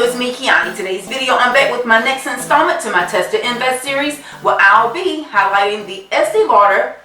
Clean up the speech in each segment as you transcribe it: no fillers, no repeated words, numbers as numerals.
so it's me, Kiani. Today's video, I'm back with my next installment to my Test to Invest series, where I'll be highlighting the Estee Lauder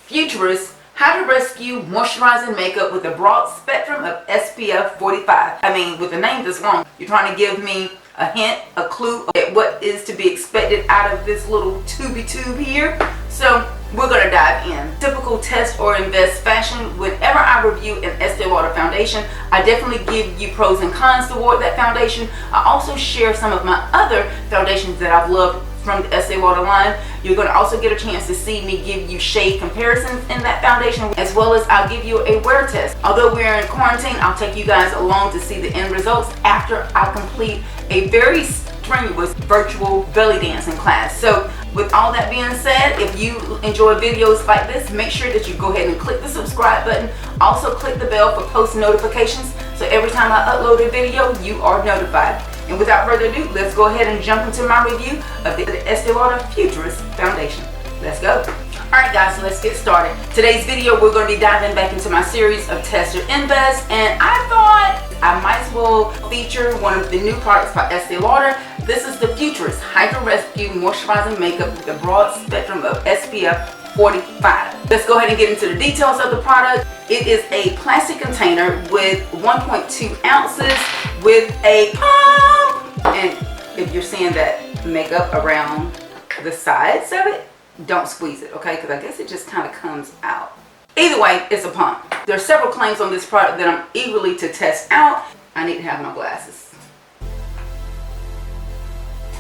Futurist Hydra Rescue Moisturizing Makeup with a broad spectrum of SPF 45. I mean, with the name this long, you're trying to give me a hint, a clue at what is to be expected out of this little tubey tube here. So we're going to dive in. Typical test or invest fashion, whenever I review an Estee Lauder foundation, I definitely give you pros and cons toward that foundation. I also share some of my other foundations that I've loved from the Estee Lauder line. You're going to also get a chance to see me give you shade comparisons in that foundation, as well as I'll give you a wear test. Although we're in quarantine, I'll take you guys along to see the end results after I complete a very strenuous virtual belly dancing class. So with all that being said, if you enjoy videos like this, make sure that you go ahead and click the subscribe button. Also click the bell for post notifications, so every time I upload a video, you are notified. And without further ado, let's go ahead and jump into my review of the Estee Lauder Futurist Foundation. Let's go. Alright guys, so let's get started. Today's video, we're going to be diving back into my series of Test or Invest, and I thought I might as well feature one of the new products by Estee Lauder. This is the Futurist Hydra Rescue Moisturizing Makeup with a broad spectrum of SPF 45. Let's go ahead and get into the details of the product. It is a plastic container with 1.2 ounces with a pump. And if you're seeing that makeup around the sides of it, don't squeeze it, okay? Because I guess it just kind of comes out. Either way, it's a pump. There are several claims on this product that I'm eagerly to test out. I need to have my glasses.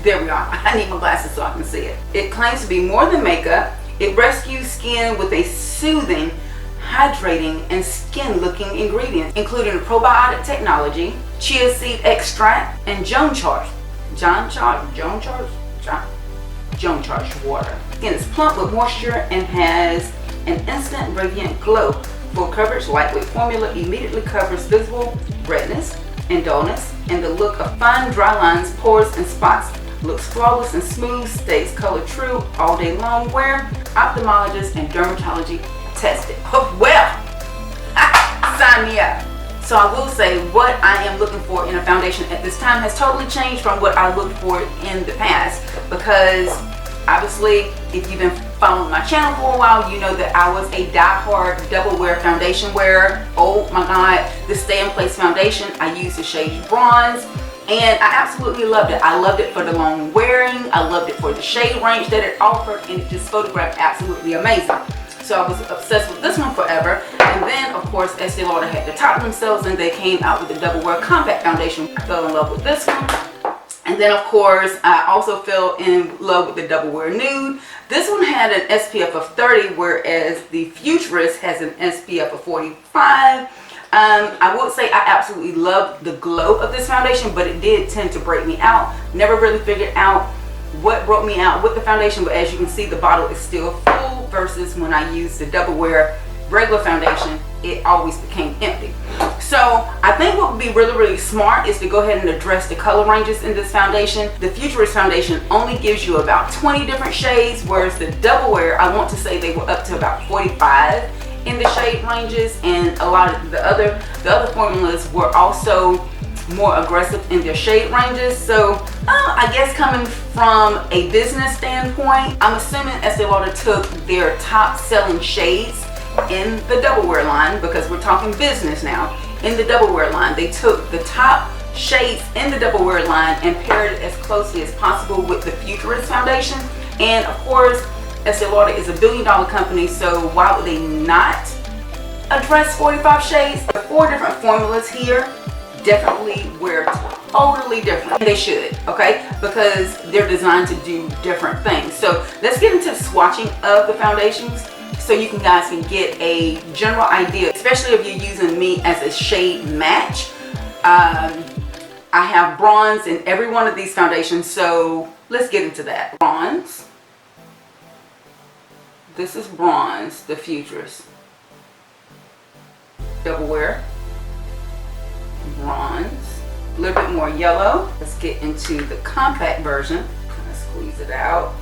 There we are. I need my glasses so I can see it. It claims to be more than makeup. It rescues skin with a soothing, hydrating, and skin-looking ingredient, including probiotic technology, chia seed extract, and Joan charge water. Skin is plump with moisture and has an instant radiant glow. Full coverage, lightweight formula immediately covers visible redness and dullness, and the look of fine dry lines, pores, and spots. Looks flawless and smooth, stays color true all day long. Wear ophthalmologist and dermatology tested. Oh, well, sign me up. So I will say what I am looking for in a foundation at this time has totally changed from what I looked for in the past, because obviously if you've been following my channel for a while, you know that I was a die-hard double wear foundation wearer. Oh my god, the Stay in Place foundation, I used the shade Bronze, and I absolutely loved it. I loved it for the long wearing, I loved it for the shade range that it offered, and it just photographed absolutely amazing. So I was obsessed with this one forever. And then of course Estee Lauder had to top themselves, and they came out with the Double Wear Compact Foundation. I fell in love with this one. And then of course I also fell in love with the Double Wear Nude. This one had an SPF of 30, whereas the Futurist has an SPF of 45. I would say I absolutely loved the glow of this foundation, but it did tend to break me out. Never really figured out what broke me out with the foundation, but as you can see, the bottle is still full, versus when I used the Double Wear regular foundation, it always became empty. So I think what would be really smart is to go ahead and address the color ranges in this foundation. The Futurist foundation only gives you about 20 different shades, whereas the Double Wear, I want to say they were up to about 45 in the shade ranges, and a lot of the other formulas were also more aggressive in their shade ranges. So I guess coming from a business standpoint, I'm assuming Estee Lauder took their top selling shades in the Double Wear line, because we're talking business now. In the Double Wear line, they took the top shades in the Double Wear line and paired it as closely as possible with the Futurist foundation. And of course, Estee Lauder is a billion-dollar company, so why would they not address 45 shades? The 4 different formulas here definitely wear totally different. They should, okay, because they're designed to do different things. So let's get into the swatching of the foundations, so you guys can get a general idea, especially if you're using me as a shade match. I have bronze in every one of these foundations, so let's get into that. Bronze. This is Bronze, the Futurist. Double Wear. Bronze. A little bit more yellow. Let's get into the compact version. Kind of squeeze it out.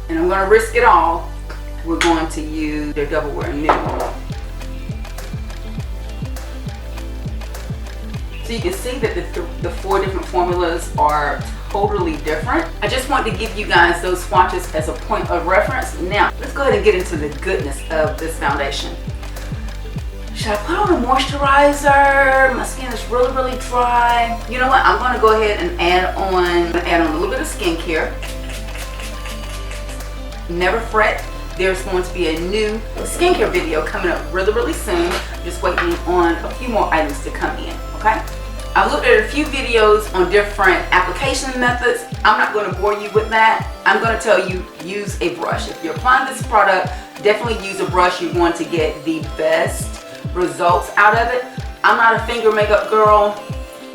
And I'm going to risk it all. We're going to use their Double Wear Nude. So you can see that the 4 different formulas are totally different. I just want to give you guys those swatches as a point of reference. Now, let's go ahead and get into the goodness of this foundation. Should I put on a moisturizer? My skin is really, really dry. You know what? I'm going to go ahead and add on a little bit of skincare. Never fret. There's going to be a new skincare video coming up really, really soon. I'm just waiting on a few more items to come in, okay? I've looked at a few videos on different application methods. I'm not going to bore you with that. I'm going to tell you, use a brush. If you're applying this product, definitely use a brush. You're going to get the best results out of it. I'm not a finger makeup girl.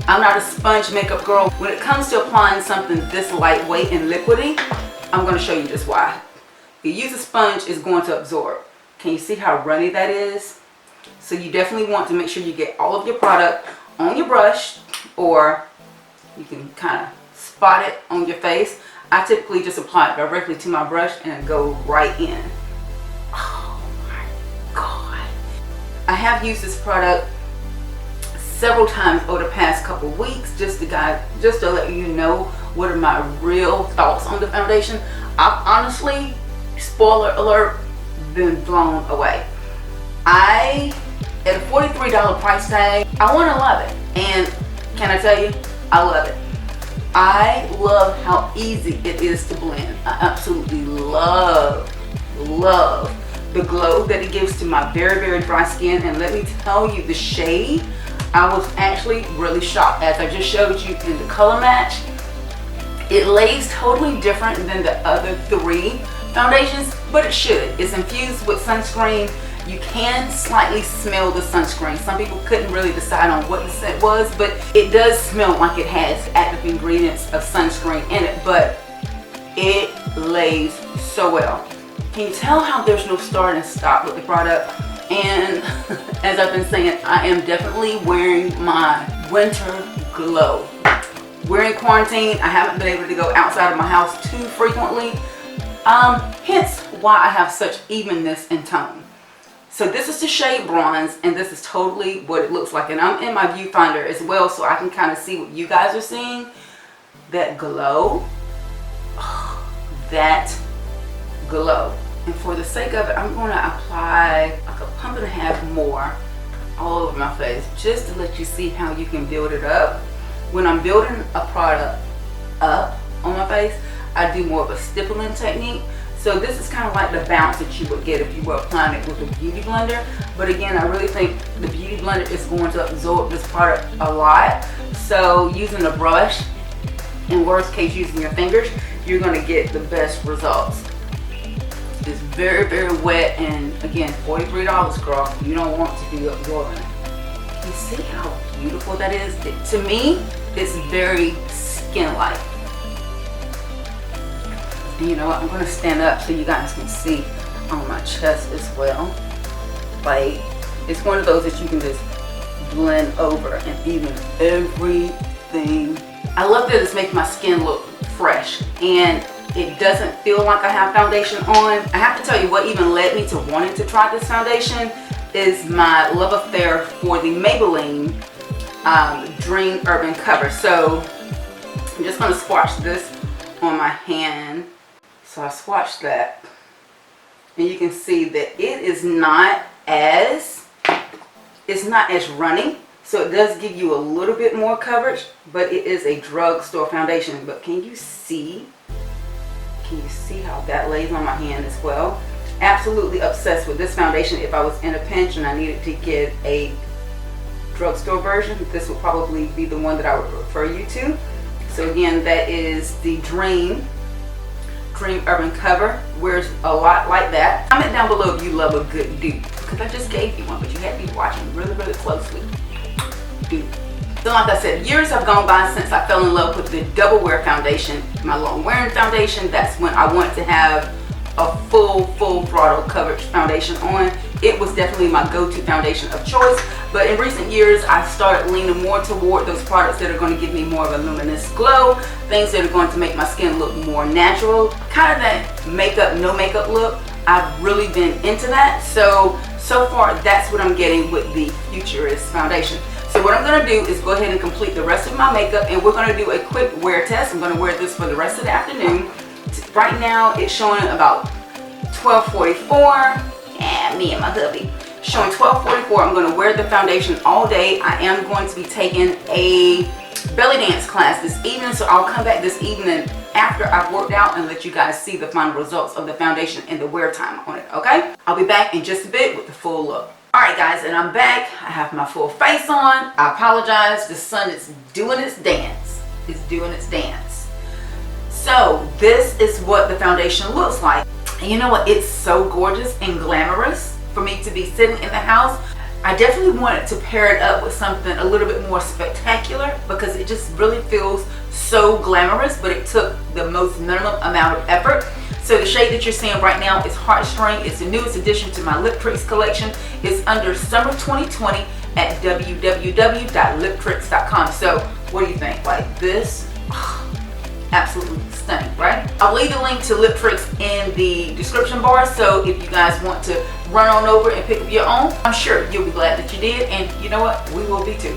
I'm not a sponge makeup girl. When it comes to applying something this lightweight and liquidy, I'm going to show you just why. If you use a sponge, it's going to absorb. Can you see how runny that is? So you definitely want to make sure you get all of your product on your brush, or you can kind of spot it on your face. I typically just apply it directly to my brush and go right in. Oh my God. I have used this product several times over the past couple weeks just to let you know what are my real thoughts on the foundation. I've honestly, spoiler alert, been blown away. At a $43 price tag, I want to love it. And can I tell you, I love it. I love how easy it is to blend. I absolutely love the glow that it gives to my very, very dry skin. And let me tell you, the shade, I was actually really shocked. As I just showed you in the color match, it lays totally different than the other 3 foundations, but it should. It's infused with sunscreen. You can slightly smell the sunscreen. Some people couldn't really decide on what the scent was, but it does smell like it has active ingredients of sunscreen in it, but it lays so well. Can you tell how there's no start and stop with the product? And as I've been saying, I am definitely wearing my winter glow. We're in quarantine. I haven't been able to go outside of my house too frequently. Hence why I have such evenness in tone. So this is the shade bronze, and this is totally what it looks like. And I'm in my viewfinder as well, so I can kind of see what you guys are seeing. That glow. Oh, that glow. And for the sake of it, I'm going to apply like a pump and a half more all over my face, just to let you see how you can build it up. When I'm building a product up on my face, I do more of a stippling technique. So this is kind of like the bounce that you would get if you were applying it with a beauty blender. But again, I really think the beauty blender is going to absorb this product a lot. So using a brush, in worst case using your fingers, you're going to get the best results. It's very, very wet, and again, $43, girl. You don't want to be absorbing it. You see how beautiful that is? To me, it's very skin-like. And you know what? I'm going to stand up so you guys can see on my chest as well. Like, it's one of those that you can just blend over and even everything. I love that it's making my skin look fresh, and it doesn't feel like I have foundation on. I have to tell you what even led me to wanting to try this foundation is my love affair for the Maybelline Dream Urban Cover. So I'm just going to swatch this on my hand. So I swatched that, and you can see that it is not as runny. So it does give you a little bit more coverage, but it is a drugstore foundation. But can you see how that lays on my hand as well? Absolutely obsessed with this foundation. If I was in a pinch and I needed to get a drugstore version, this would probably be the one that I would refer you to. So again, that is the Dream Urban Cover. Wears a lot like that. Comment down below if you love a good dupe, because I just gave you one, but you had to be watching really, really closely. Dupe. So like I said, years have gone by since I fell in love with the DOUBLWEAR foundation, my long wearing foundation. That's when I wanted to have a full throttle coverage foundation on. It was definitely my go-to foundation of choice. But in recent years, I started leaning more toward those products that are going to give me more of a luminous glow, things that are going to make my skin look more natural, kind of that makeup, no makeup look. I've really been into that. So far, that's what I'm getting with the Futurist foundation. So So what I'm going to do is go ahead and complete the rest of my makeup, and we're going to do a quick wear test. I'm going to wear this for the rest of the afternoon. Right now it's showing about 12:44, and me and my hubby showing 12:44. I'm going to wear the foundation all day. I am going to be taking a belly dance class this evening, so I'll come back this evening after I've worked out and let you guys see the final results of the foundation and the wear time on it, okay? I'll be back in just a bit with the full look. Alright guys, and I'm back. I have my full face on. I apologize, the sun is doing its dance. It's doing its dance. So this is what the foundation looks like. And you know what? It's so gorgeous and glamorous for me to be sitting in the house. I definitely wanted to pair it up with something a little bit more spectacular because it just really feels so glamorous, but it took the most minimum amount of effort. So the shade that you're seeing right now is Heartstring. It's the newest addition to my Lip Tricks collection. It's under Summer 2020 at www.liptricks.com. So what do you think? Like this? Absolutely stunning, right? I'll leave the link to Lip Tricks in the description bar, so if you guys want to run on over and pick up your own, I'm sure you'll be glad that you did, and you know what? We will be too.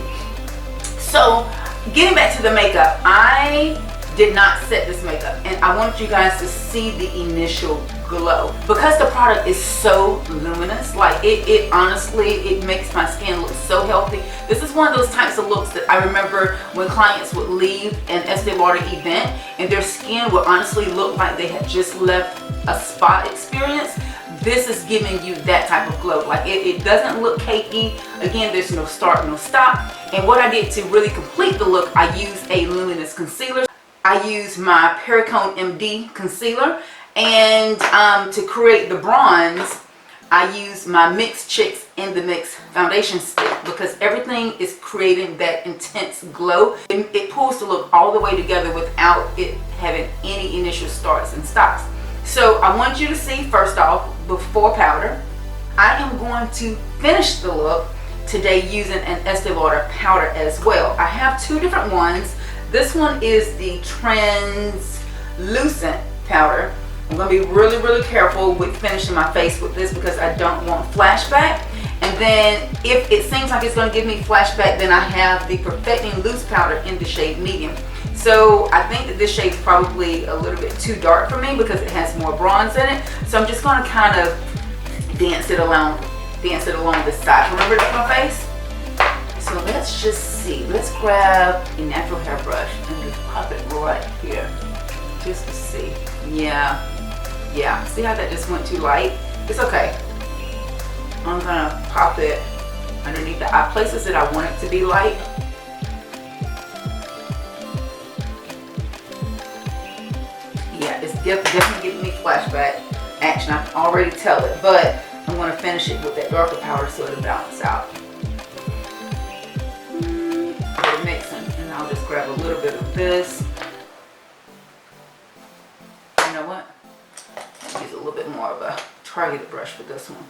So getting back to the makeup, I did not set this makeup, and I wanted you guys to see the initial glow because the product is so luminous. Like it honestly, it makes my skin look so healthy. This is one of those types of looks that I remember when clients would leave an Estee Lauder event and their skin would honestly look like they had just left a spa experience. This is giving you that type of glow. Like it doesn't look cakey. Again, there's no start, no stop. And what I did to really complete the look, I used a luminous concealer. I used my Perricone MD concealer, and to create the bronze, I used my Mix Chicks in the Mix foundation stick because everything is creating that intense glow. It pulls the look all the way together without it having any initial starts and stops. So I want you to see, first off, before powder, I am going to finish the look today using an Estee Lauder powder as well. I have two different ones. This one is the translucent powder. I'm going to be really, really careful with finishing my face with this because I don't want flashback. And then if it seems like it's going to give me flashback, then I have the Perfecting Loose powder in the shade medium. So I think that this shade is probably a little bit too dark for me because it has more bronze in it. So I'm just going to kind of dance it along the side. Remember, that's my face. So let's just see. Let's grab a natural hair brush and just pop it right here, just to see. Yeah. See how that just went too light? It's okay. I'm gonna pop it underneath the eye places that I want it to be light. Yeah, it's definitely giving me flashback action. I can already tell it, but I'm gonna finish it with that darker powder so it'll balance out. Mixing, and I'll just grab a little bit of this. You know what? I'll use a little bit more of a targeted brush for this one.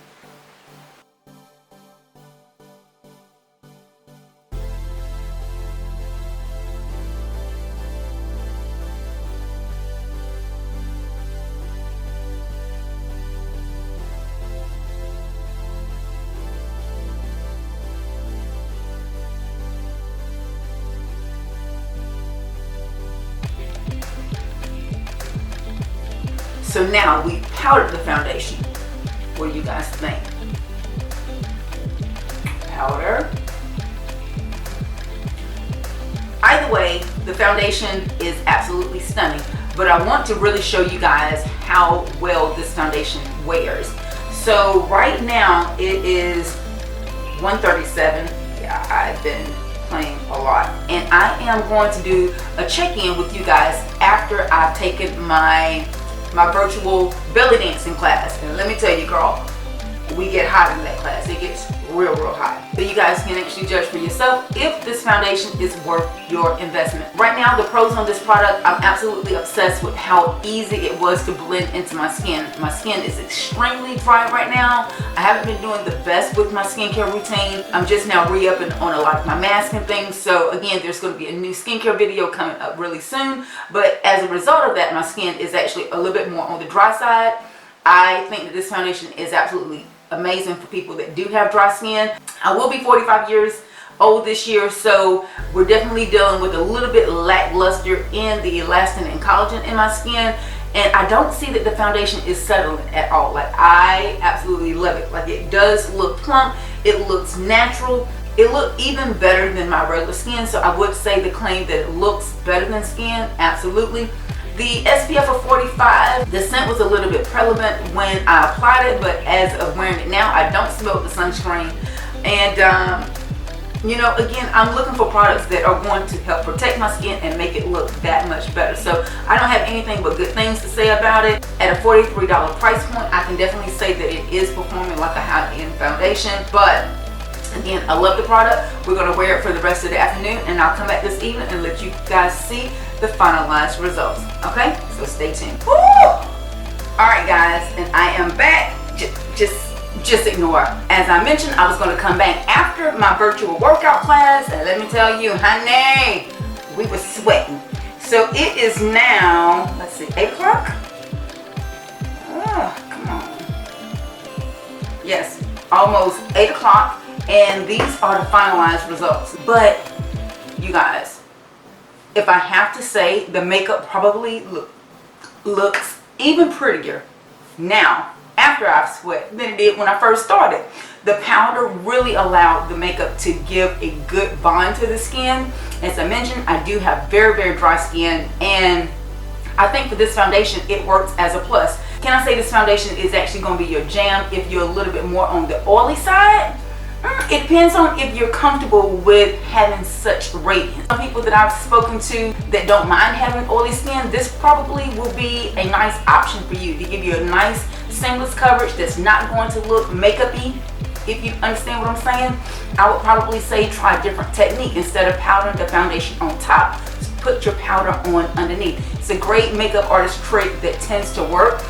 So now we've powdered the foundation. What do you guys think? Powder. Either way, the foundation is absolutely stunning, but I want to really show you guys how well this foundation wears. So right now it is 1:37. Yeah, I've been playing a lot, and I am going to do a check-in with you guys after I've taken my virtual belly dancing class. And let me tell you, girl, we get hot in that class. It gets real hot. So you guys can actually judge for yourself if this foundation is worth your investment. Right now, the pros on this product, I'm absolutely obsessed with how easy it was to blend into my skin. My skin is extremely dry right now. I haven't been doing the best with my skincare routine. I'm just now re-upping on a lot of my masks and things. So again, there's going to be a new skincare video coming up really soon. But as a result of that, my skin is actually a little bit more on the dry side. I think that this foundation is absolutely amazing for people that do have dry skin. I will be 45 years old this year, so we're definitely dealing with a little bit lackluster in the elastin and collagen in my skin. And I don't see that the foundation is settling at all. Like, I absolutely love it. Like, it does look plump, it looks natural, it looks even better than my regular skin. So I would say the claim that it looks better than skin, absolutely. The SPF of 45, the scent was a little bit prevalent when I applied it, but as of wearing it now, I don't smell the sunscreen. And you know, again, I'm looking for products that are going to help protect my skin and make it look that much better. So I don't have anything but good things to say about it. At a $43 price point, I can definitely say that it is performing like a high-end foundation. But again, I love the product. We're going to wear it for the rest of the afternoon, and I'll come back this evening and let you guys see the finalized results. Okay, so stay tuned. Woo! All right, guys, and I am back. Just ignore. As I mentioned, I was going to come back after my virtual workout class, and let me tell you, honey, we were sweating. So it is now, let's see, 8 o'clock? Oh, come on. Yes, almost 8 o'clock, and these are the finalized results. But you guys, if I have to say, the makeup probably looks even prettier now after I've sweat than it did when I first started. The powder really allowed the makeup to give a good bond to the skin. As I mentioned, I do have very, very dry skin, and I think for this foundation, it works as a plus. Can I say this foundation is actually going to be your jam if you're a little bit more on the oily side? It depends on if you're comfortable with having such radiance. Some people that I've spoken to that don't mind having oily skin, this probably will be a nice option for you to give you a nice seamless coverage that's not going to look makeup-y. If you understand what I'm saying, I would probably say try a different technique. Instead of powdering the foundation on top, just put your powder on underneath. It's a great makeup artist trick that tends to work.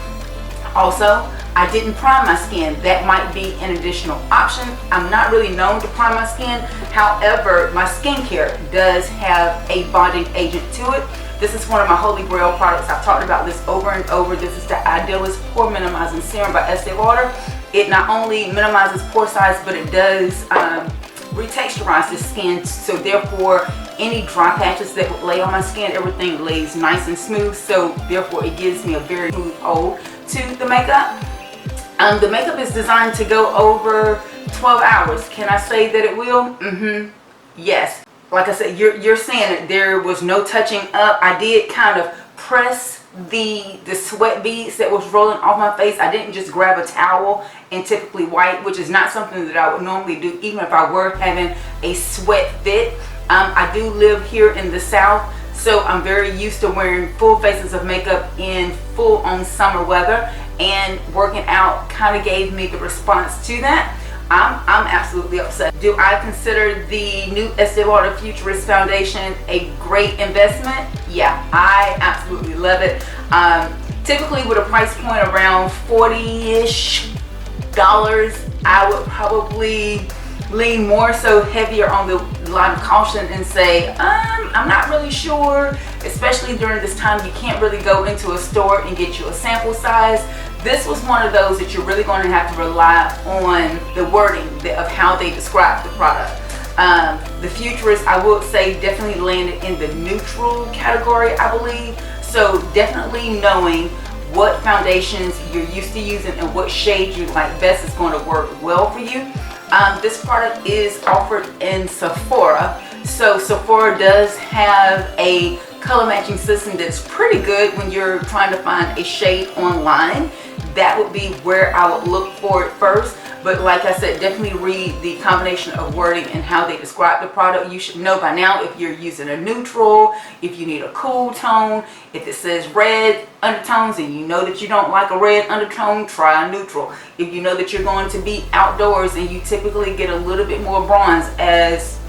Also, I didn't prime my skin. That might be an additional option. I'm not really known to prime my skin. However, my skincare does have a bonding agent to it. This is one of my holy grail products. I've talked about this over and over. This is the Idealist Pore Minimizing Serum by Estee Lauder. It not only minimizes pore size, but it does retexturize the skin. So therefore, any dry patches that would lay on my skin, everything lays nice and smooth. So therefore, it gives me a very smooth hold to the makeup. The makeup is designed to go over 12 hours. Can I say that it will? Yes. Like I said, you're saying that there was no touching up. I did kind of press the sweat beads that was rolling off my face. I didn't just grab a towel and typically wipe, which is not something that I would normally do even if I were having a sweat fit. I do live here in the South, so I'm very used to wearing full faces of makeup in full-on summer weather, and working out kind of gave me the response to that. I'm absolutely upset. Do I consider the new Estee Lauder Futurist Foundation a great investment? Yeah, I absolutely love it. Typically with a price point around $40-ish, I would probably lean more so heavier on the line of caution and say, I'm not really sure, especially during this time you can't really go into a store and get you a sample size. This was one of those that you're really going to have to rely on the wording of how they describe the product. The Futurist, I would say, definitely landed in the neutral category, I believe. So definitely knowing what foundations you're used to using and what shade you like best is going to work well for you. This product is offered in Sephora. So Sephora does have a color matching system that's pretty good when you're trying to find a shade online. That would be where I would look for it first. But like I said, definitely read the combination of wording and how they describe the product. You should know by now if you're using a neutral, if you need a cool tone. If it says red undertones and you know that you don't like a red undertone, try a neutral. If you know that you're going to be outdoors and you typically get a little bit more bronze, as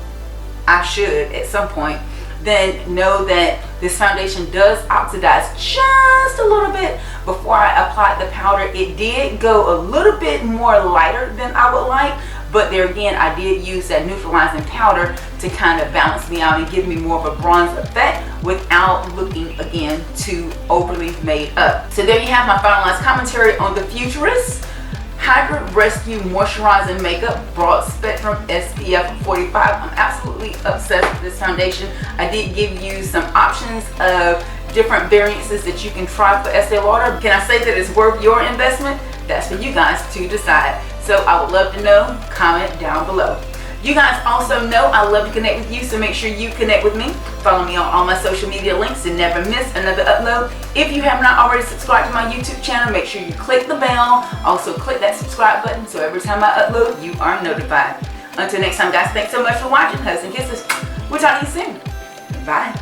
I should at some point, then know that this foundation does oxidize just a little bit. Before I applied the powder, it did go a little bit more lighter than I would like, but there again, I did use that neutralizing powder to kind of balance me out and give me more of a bronze effect without looking again too overly made up. So there you have my finalized commentary on the Futurist Hydra Rescue Moisturizing Makeup Broad Spectrum SPF 45. I'm absolutely obsessed with this foundation. I did give you some options of different variances that you can try for Estee Lauder. Can I say that it's worth your investment? That's for you guys to decide. So I would love to know. Comment down below. You guys also know I love to connect with you, so make sure you connect with me. Follow me on all my social media links to never miss another upload. If you have not already subscribed to my YouTube channel, make sure you click the bell. Also click that subscribe button so every time I upload, you are notified. Until next time, guys, thanks so much for watching. Hugs and kisses. We'll talk to you soon. Bye.